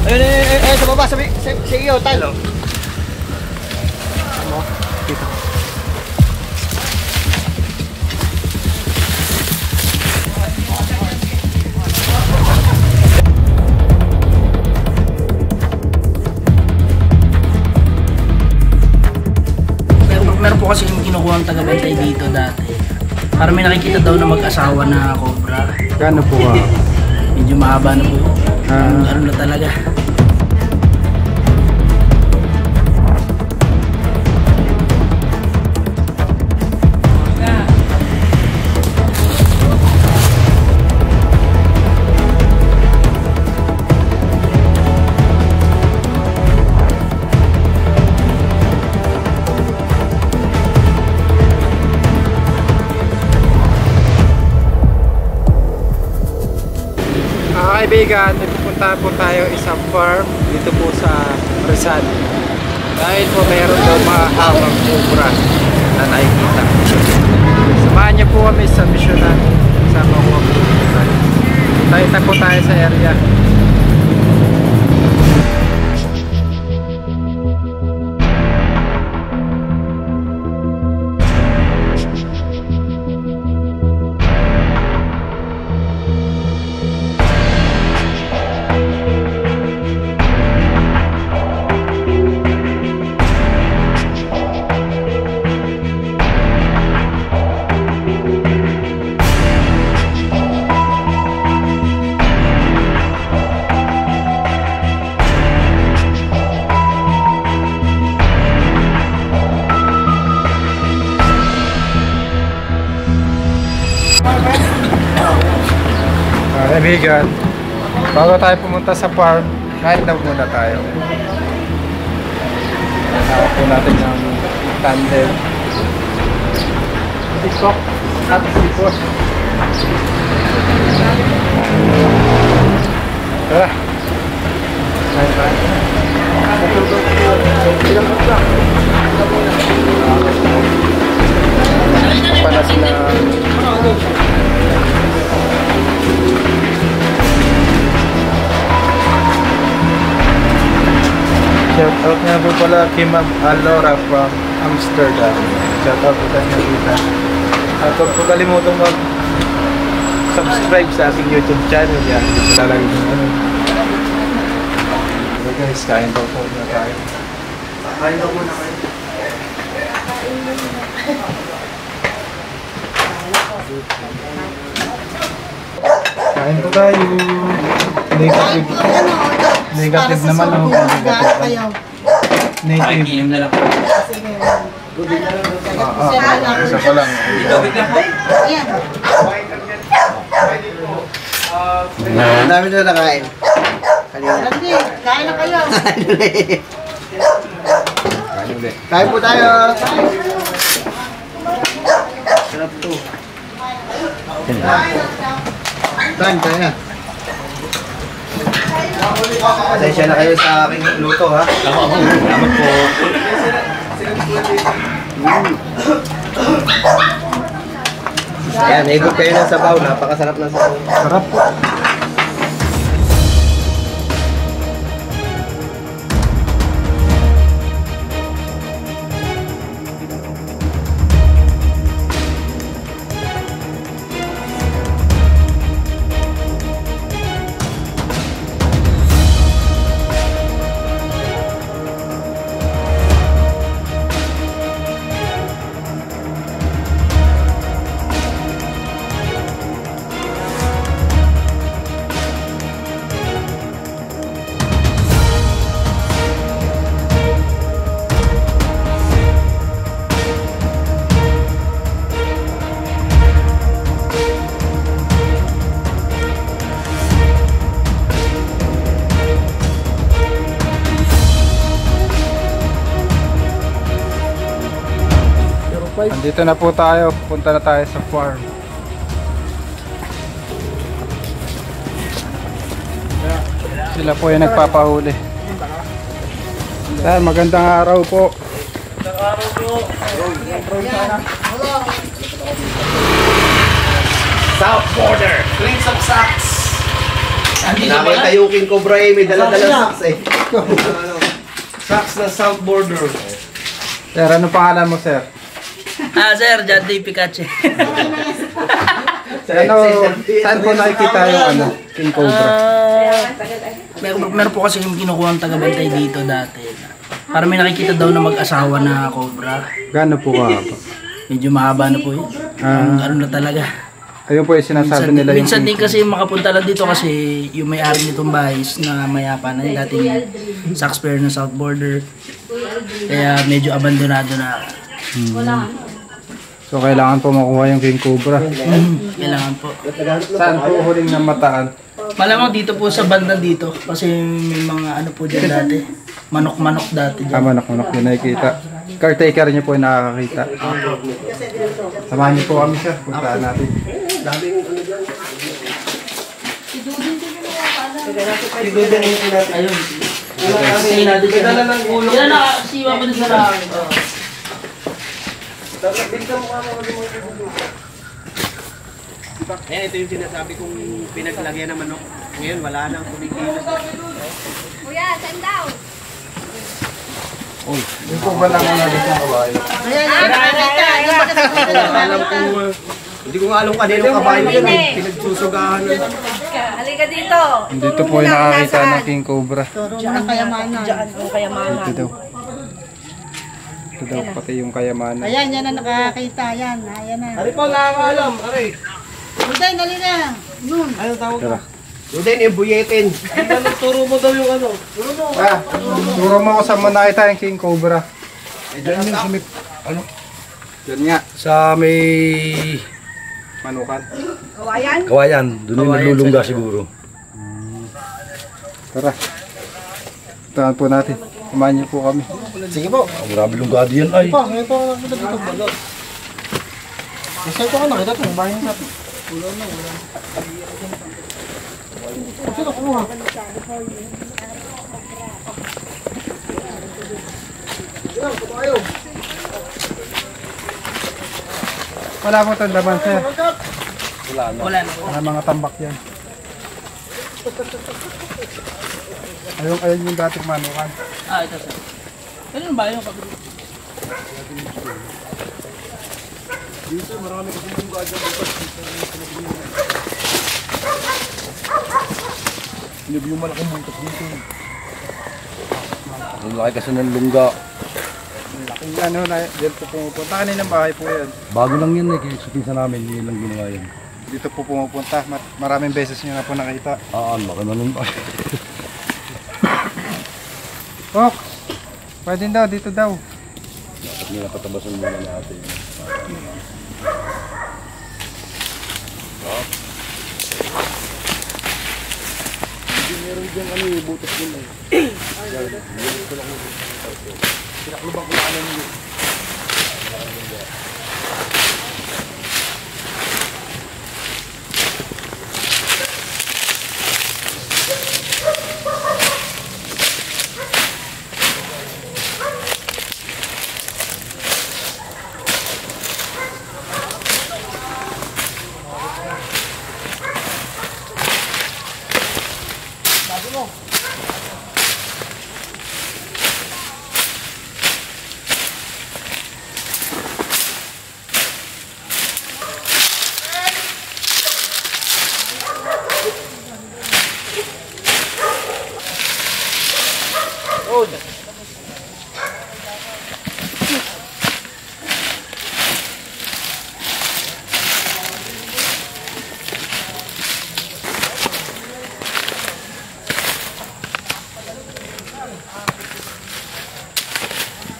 Ayun, sa baba, sa iyo, talo. Ano? Dito. Meron po kasi kinukuha ang tagabantay dito dati. Para may nakikita daw na mag-asawa na cobra. Gano po ba? Medyo mahaba na po. Ano na talaga. Kaibigan, nagpupunta po tayo isang farm dito po sa Rizal. Dahil po mayroon doon mga hawang cobra na nakikita. Samahan niyo po kami sa misyonan sa mga cobra. Tayo po tayo sa area. Kaibigan, bago tayo pumunta sa farm, kain daw muna tayo. Hanap po natin ng tandem. TikTok at sipos. Tara! Kain tayo. Panas na shout out nga po pala kay Ma'am Alora from Amsterdam. Shout out po tayo dito. At huwag po kalimutang mag-subscribe sa ating YouTube channel. Yan, dito lalagay ng ano. Okay guys, kain daw po na tayo. Kain daw muna kayo. Kain po tayo. Negative. Negative naman ako. Native. Inom na lang. Isa pa lang. Ang dami na nakain. Hindi, kain na kayo. Kain po tayo. Sarap to. Kain tayo. Pasensya na kayo sa aking luto ha. Salamat po. Ayan, naigod kayo ng sabaw. Napakasarap ng sabaw. Sarap po. Andito na po tayo, pupunta na tayo sa farm. Sila po yung nagpapahuli. Yan, magandang araw po. Magandang araw po. South border, clean some socks. Andito ba? Nakita yung King Cobra eh, may dala-dala socks eh. Ano, socks na South Border. Sir, ano pangalan mo, sir? Sir, John D. Picache. Ano, saan po nakikita yung ano, King Cobra? Meron po kasi yung kinukuha ang taga-bantay dito dati. Para may nakikita daw na mag-asawa na cobra. Gano'n po ka ba? Medyo mahaba na po yun. Ano na talaga. Ayun po yung sinasabi nila yung Minsan din kasi makapunta lang dito kasi yung may-ari nitong bahay na mayapa na yung dating sax player ng South Border. Kaya medyo abandonado na. So kailangan po makuha yung King Cobra. Kailangan po. Saan po huling namataan? Malamang dito po sa banda dito kasi may mga ano po dyan dati. Manok-manok dati dyan. Manok-manok yung nakikita. Caretaker niyo po yung nakakakita. Samahan niyo po kami, sir. Puntaan natin. Ayun. Sige natin siya. Yan na, siwa pa din sa langit. Ayan, ito yung sinasabi kong pinaglagyan ng manok. Ngayon, wala nang kumikilos. Kuya, saan daw? Yung po ba lang ang nalito ng kabayo? Ayan, nakakita. Yung magkasama Alam ko, hindi ko nga alam kaninong kabayo yun eh. Pinagsusugahan. Halika dito. Dito po yung nakakita ng King Cobra. Turo mo ng kayamanan. Diyan ang kayamanan. Dito daw. Ito daw, pati yung kayamanan. Ayan, yan ang nakakita. Ayan, ayan na. Ari po, nakakaalam. Ari. Uday, dali na. Nun. Anong tawag ka? Yun yung buyetin. Turo mo daw yung ano. Turo mo. Turo mo ko saan mo nakita yung King Cobra. Diyan yung sumip. Ano? Diyan nga, Sa may manukan. Kawayan. kawayan, doon yung naglulungga siguro. Tara. Puntahan po natin. Samahan niyo po kami. Sige po. Marami lunggado yan ay. Ito ang nakita dito. Balot. Kasi ito ka nakita ito. Bahay na natin. Sino kumuha? Wala po tandaman, sir. Wala na po. Mga tambak yan. Ayun yung dating manukan. Ito sir. Ganun ba yung kabili? Hindi yung malaking muntok dito. Ang laki kasi ng lungga. Laking ano na, dito po pumupunta. Kaninang bahay po yan. Bago lang yun eh, kaya sa pinsa namin, hindi lang ginawa yan. Dito po pumupunta. Maraming beses nyo na po nakita. Laki na nun. Fox! Pwede daw, dito daw. Dapat nila patabasan muna natin. Hindi meron dyan ano yung butas din eh. Pinaklubang ko na alam yun.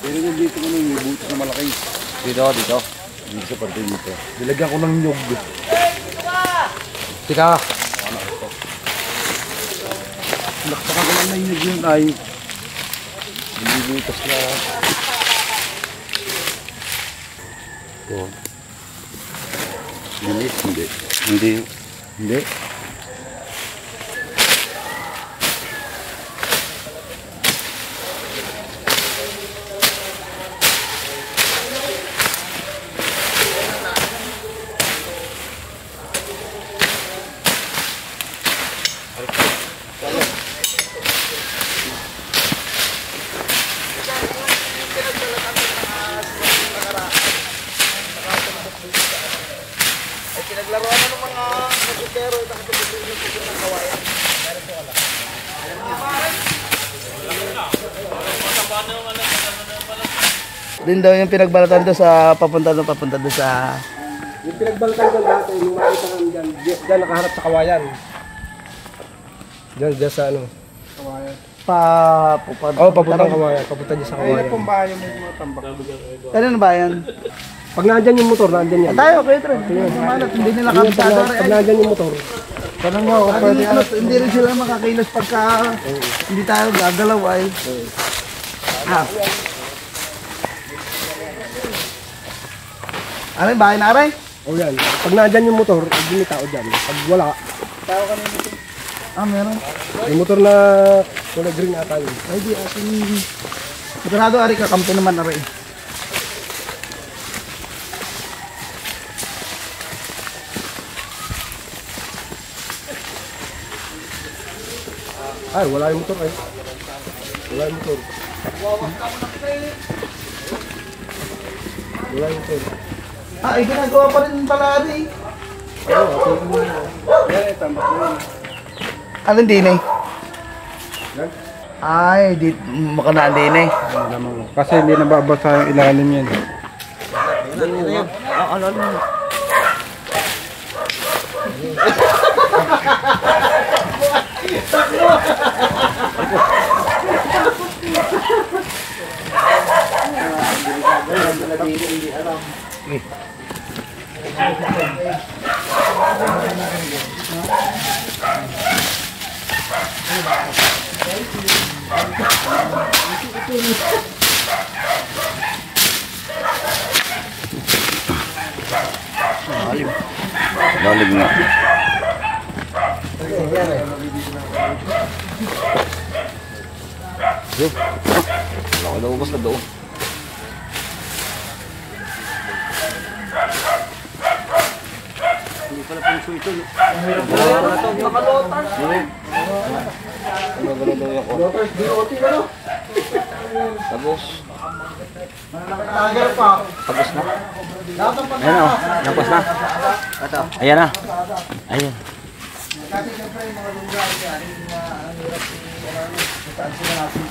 Pero yung dito ko yung butas na malaki. Dito. Dito sa parte dito. Nilagyan ko ng nyog. Tika. Naksakan ko lang na yung nyog yun ay butas na. Ito. Hindi. Din daw yung pinagbalatan doon sa papunta doon sa... Yung pinagbalkan ko dati, yung makita kami dyan, dyan nakaharap sa kawayan. Dyan sa ano? Kawayan. Papuntang kawayan. Papunta dyan sa kawayan. Ay, pong bayan mo yung mga tambak. Ano na ba yan? Pag nandyan yung motor, nandyan yan. Tayo, kayo tren. Hindi nila kabisado rin. Pag nandyan yung motor. Tanong mo ako pwede hindi rin sila makakilos pagka hindi tayo gagalaw ay. Ano yung bahay na aray? O yan. Pag nandyan yung motor, hindi may tao dyan. Pag wala, tao ka na yung motor. Meron. Yung motor na kulay green ata yun. Ay di, asin. Sigurado ari kakampi naman aray. Ay, wala yung motor eh. Wala yung motor. Wala yung motor. Ay ginagawa pa rin pala ari. Yan, tambak yun. Alin din eh? Ay, di makanaan din eh. Kasi hindi nababasa yung ilalim yan. Lalim nga. Wala ka daw ubos na doon. Hindi pala pang suito. Mahirap na ito. Makalotan. Magano daw ako. Tapos. Tagal pa. Tapos na. Ayan o. Tapos na. Ayan na. Ayan. Kasi siyempre yung mga lugar yan, yung ang hirap kung saan sila natin.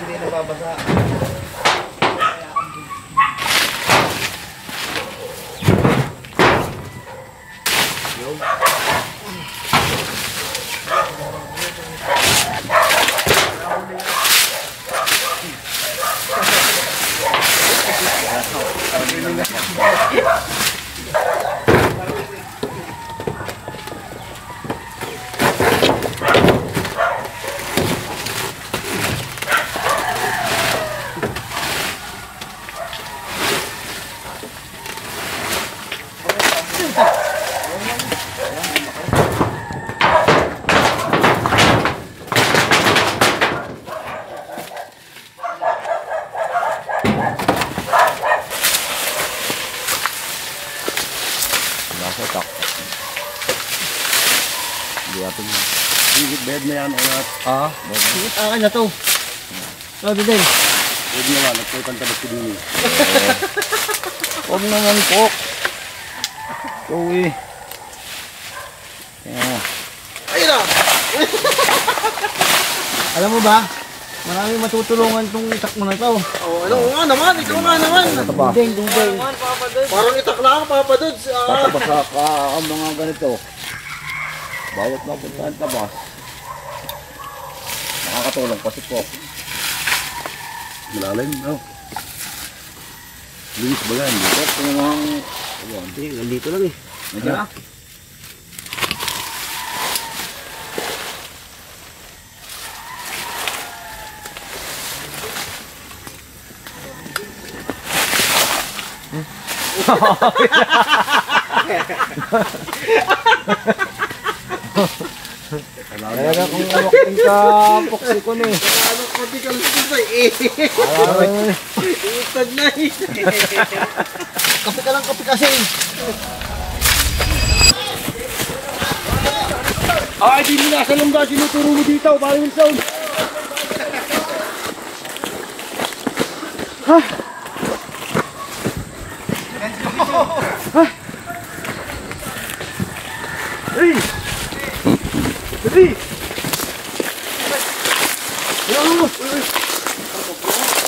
Hindi nababasa. Nasa tak. Di atin. Higit bed na yan. Higit akin na to. Sabi din. Huwag na nga. Nagputang tabas ko din. Huwag na nga po. Uwi. Alam mo ba? Maraming matutulungan tong itak mo na to. Oh, ano nga naman, ikaw nga naman. Dudeng. Parang itak lang, Papa Dudes. Basta ka ang mga ganito. Bawat mapuntahan tabas. Nakakatulong kasi po. Malalim, no? Linis ba yan? Dito, kung mga... Hindi, nandito lang eh. Nandiyan na. Kaya kung umaking ka poksi ko ni. Ano ko di ka lang sa itag na eh. Kape ka lang, kape kasi. Ay, di mo nasa lungga, sinuturo mo dito, parang Wilson. Hey! Dali!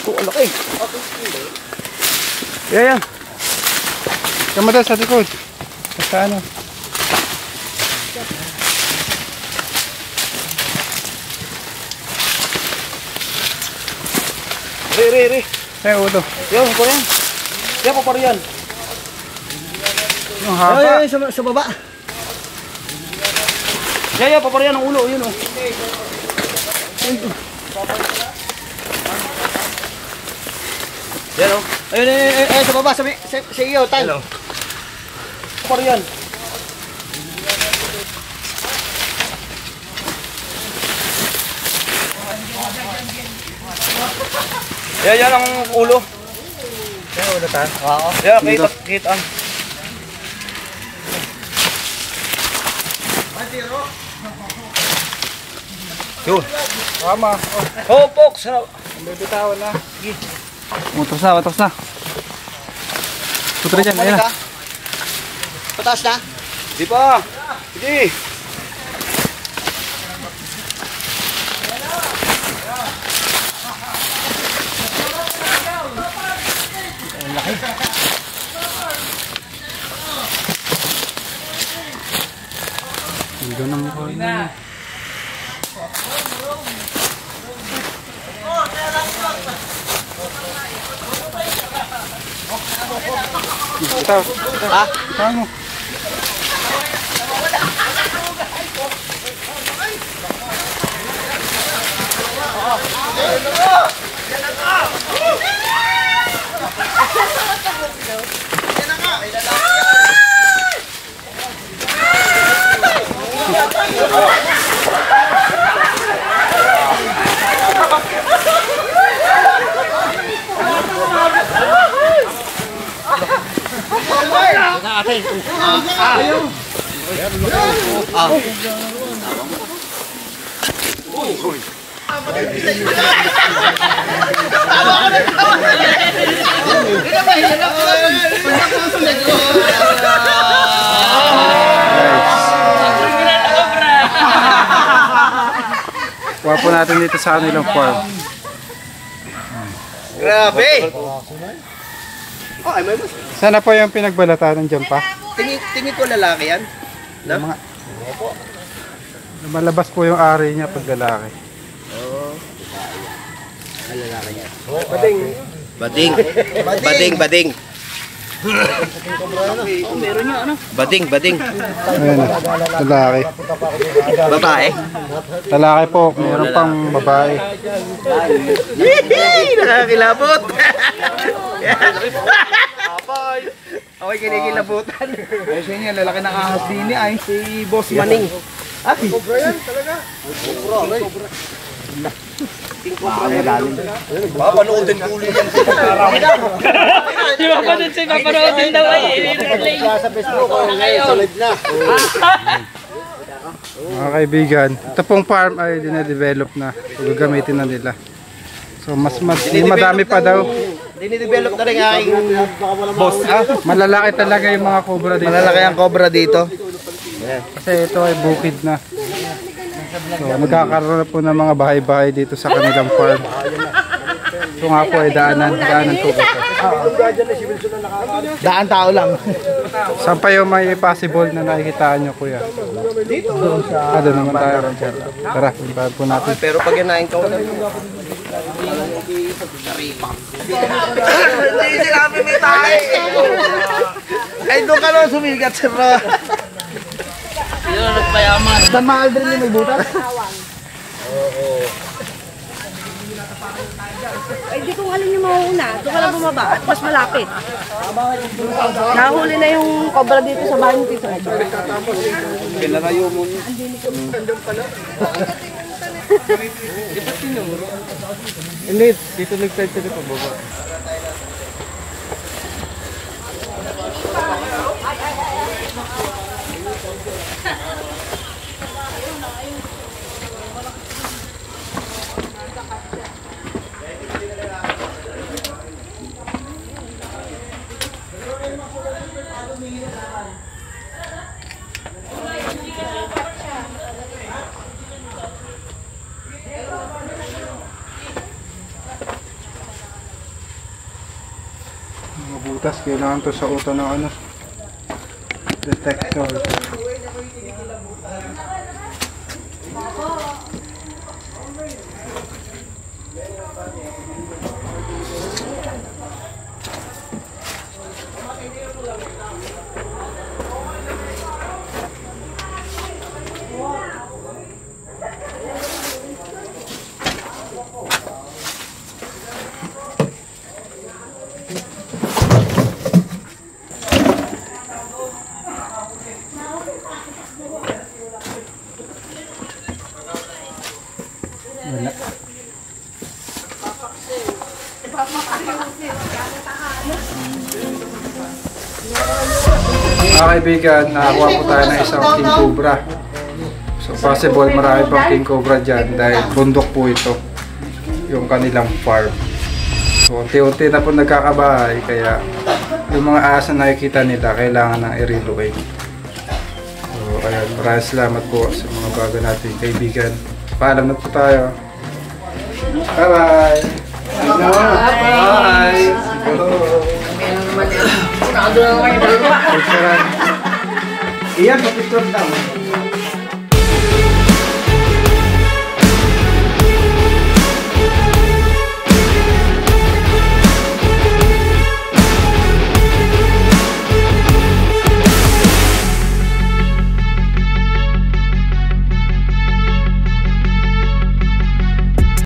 Ito, ang laki. Yan. Kamada sa likod. Sa ano? Re. Ay, ulo. Yan, pa rin. Yan, pa rin yan. Yung haba. Ay, sa baba. Yan, pa rin yan ang ulo. Yun, oh. Yan, oh. Ayun, sa baba. Sa iyo, tal. Hello. Pa rin yan. Yan ang ulo. Yan, ulo ta. Oo. Yan, kita. Yun. Tama. Oh, Pox. Bibitawan na. Utros na. Putra dyan, ayan na. Pataas na? Di pa. Sige. Hindi na mo ko yun. Ito. Ha? Ito mo. Kuha po natin dito sa kanilang farm. Grabe. Sana po yung pinagbalatan dyan pa. Tingin ko lalaki yan. Yung mga... Lumalabas po yung ari niya pag lalaki. Bading. Bading. Ayan na, lalaki. Babae. Lalaki po, meron pang babae. Nakakilabot. Okay, kinikilabutan. Ay, siya niya, lalaki ng ahas din niya ay si Boss Maning. Cobra yan talaga. Cobra. Papanoodin ko ulit yan. Di ba pa dun siya papanoodin daw ay i-replay. Sa Facebook, ngayon, solid na. Mga kaibigan, ito pong farm ay dine-develop na. Gagamitin na nila. So mas madami pa daw. Dinidevelop na rin aking boss. Malalaki talaga yung mga cobra dito. Malalaki ang cobra dito. Kasi ito ay bukid na. So, nagkakaroon na po ng mga bahay-bahay dito sa kanilang farm. Ito nga po ay daanan po ito. Daan tao lang. Saan pa yung may possible na nakikitaan nyo, kuya? Dito. Doon naman tayo. Tara, puntahan po natin. Pero pag inahin ka ulit. Hindi sinabi may tayo. Ay, doon ka naman sumigat, sir. Sino nagpayaman? Saan mahal din yung may butas? Ay, di kung alin yung mauuna. Doon ka na bumaba at mas malapit. Nahuli na yung cobra dito sa bahay ng Tito Edo. Pinarayo mo niya. Hindi, dito nag-type sila pa baba. Mga butas, kailangan to sa uto ng ano, detector. Wala. Mga kaibigan, nakakuha po tayo ng isang king cobra. So possible marami pang king cobra dyan dahil bundok po ito yung kanilang farm. So unti-unti na po nagkakabahay kaya yung mga asa na nakikita nila kailangan na i-relocate. So ayan, maraming salamat po sa mga bago nating kaibigan. Paalam na po tayo. Bye-bye! Bye! Iyan, papitron daw.